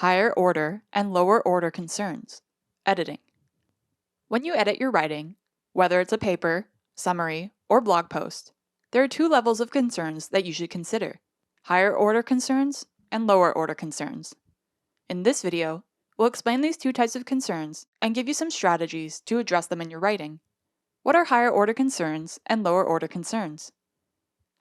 Higher order and lower order concerns. Editing. When you edit your writing, whether it's a paper, summary, or blog post, there are two levels of concerns that you should consider: higher order concerns and lower order concerns. In this video, we'll explain these two types of concerns and give you some strategies to address them in your writing. What are higher order concerns and lower order concerns?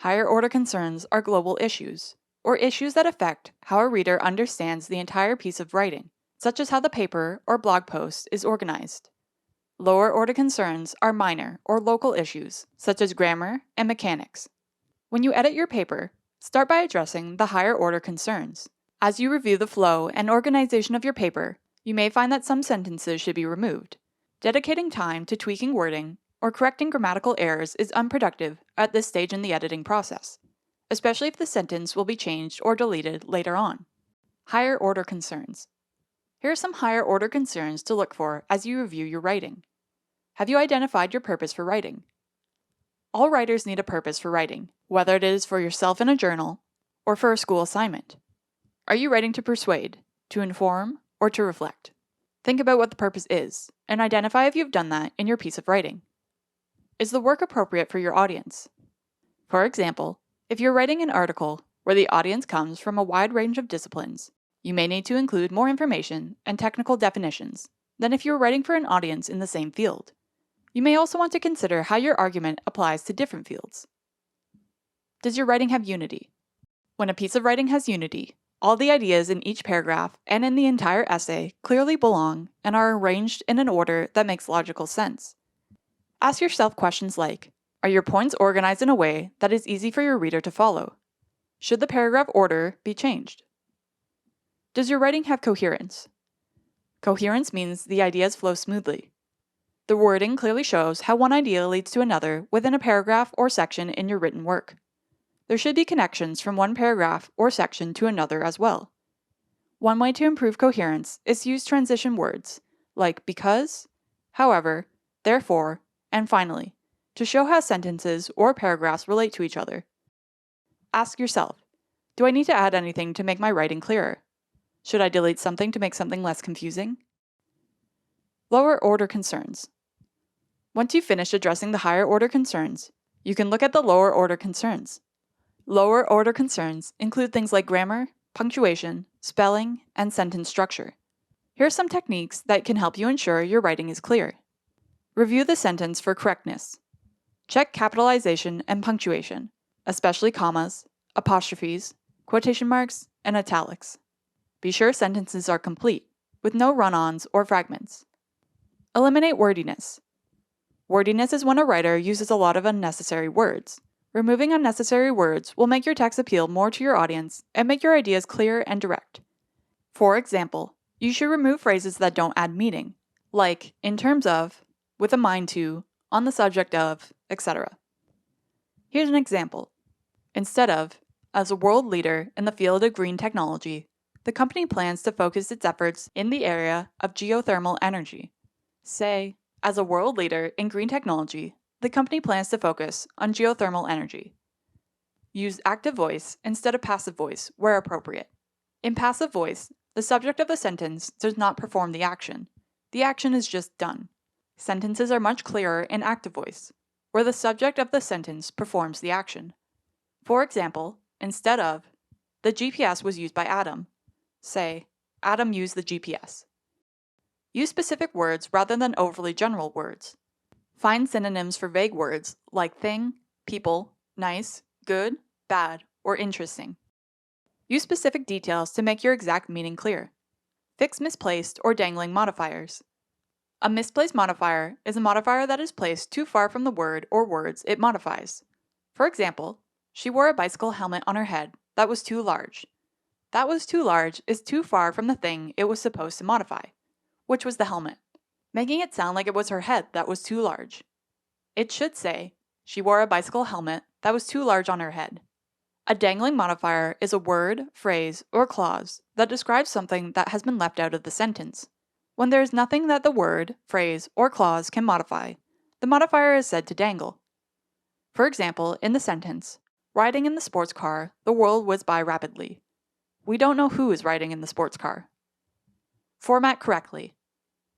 Higher order concerns are global issues, or issues that affect how a reader understands the entire piece of writing, such as how the paper or blog post is organized. Lower order concerns are minor or local issues, such as grammar and mechanics. When you edit your paper, start by addressing the higher order concerns. As you review the flow and organization of your paper, you may find that some sentences should be removed. Dedicating time to tweaking wording or correcting grammatical errors is unproductive at this stage in the editing process, especially if the sentence will be changed or deleted later on. Higher order concerns. Here are some higher order concerns to look for as you review your writing. Have you identified your purpose for writing? All writers need a purpose for writing, whether it is for yourself in a journal or for a school assignment. Are you writing to persuade, to inform, or to reflect? Think about what the purpose is, and identify if you've done that in your piece of writing. Is the work appropriate for your audience? For example, if you're writing an article where the audience comes from a wide range of disciplines, you may need to include more information and technical definitions than if you're writing for an audience in the same field. You may also want to consider how your argument applies to different fields. Does your writing have unity? When a piece of writing has unity, all the ideas in each paragraph and in the entire essay clearly belong and are arranged in an order that makes logical sense. Ask yourself questions like, are your points organized in a way that is easy for your reader to follow? Should the paragraph order be changed? Does your writing have coherence? Coherence means the ideas flow smoothly. The wording clearly shows how one idea leads to another within a paragraph or section in your written work. There should be connections from one paragraph or section to another as well. One way to improve coherence is to use transition words like because, however, therefore, and finally, to show how sentences or paragraphs relate to each other. Ask yourself, do I need to add anything to make my writing clearer? Should I delete something to make something less confusing? Lower order concerns. Once you've finished addressing the higher order concerns, you can look at the lower order concerns. Lower order concerns include things like grammar, punctuation, spelling, and sentence structure. Here are some techniques that can help you ensure your writing is clear. Review the sentence for correctness. Check capitalization and punctuation, especially commas, apostrophes, quotation marks, and italics. Be sure sentences are complete, with no run-ons or fragments. Eliminate wordiness. Wordiness is when a writer uses a lot of unnecessary words. Removing unnecessary words will make your text appeal more to your audience and make your ideas clear and direct. For example, you should remove phrases that don't add meaning, like in terms of, with a mind to, on the subject of, etc. Here's an example. Instead of, as a world leader in the field of green technology, the company plans to focus its efforts in the area of geothermal energy. Say, as a world leader in green technology, the company plans to focus on geothermal energy. Use active voice instead of passive voice where appropriate. In passive voice, the subject of the sentence does not perform the action. The action is just done. Sentences are much clearer in active voice, where the subject of the sentence performs the action. For example, instead of, the GPS was used by Adam, say, Adam used the GPS. Use specific words rather than overly general words. Find synonyms for vague words like thing, people, nice, good, bad, or interesting. Use specific details to make your exact meaning clear. Fix misplaced or dangling modifiers. A misplaced modifier is a modifier that is placed too far from the word or words it modifies. For example, she wore a bicycle helmet on her head that was too large. That was too large is too far from the thing it was supposed to modify, which was the helmet, making it sound like it was her head that was too large. It should say, she wore a bicycle helmet that was too large on her head. A dangling modifier is a word, phrase, or clause that describes something that has been left out of the sentence. When there is nothing that the word, phrase, or clause can modify, the modifier is said to dangle. For example, in the sentence, riding in the sports car, the world whizzed by rapidly. We don't know who is riding in the sports car. Format correctly.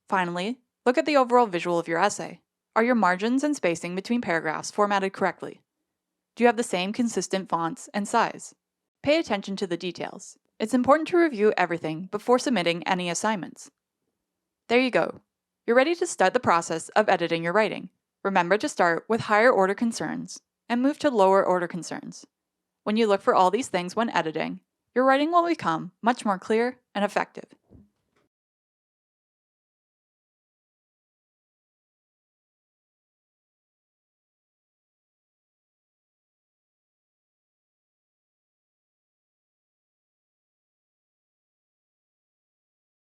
Finally, look at the overall visual of your essay. Are your margins and spacing between paragraphs formatted correctly? Do you have the same consistent fonts and size? Pay attention to the details. It's important to review everything before submitting any assignments. There you go. You're ready to start the process of editing your writing. Remember to start with higher order concerns and move to lower order concerns. When you look for all these things when editing, your writing will become much more clear and effective.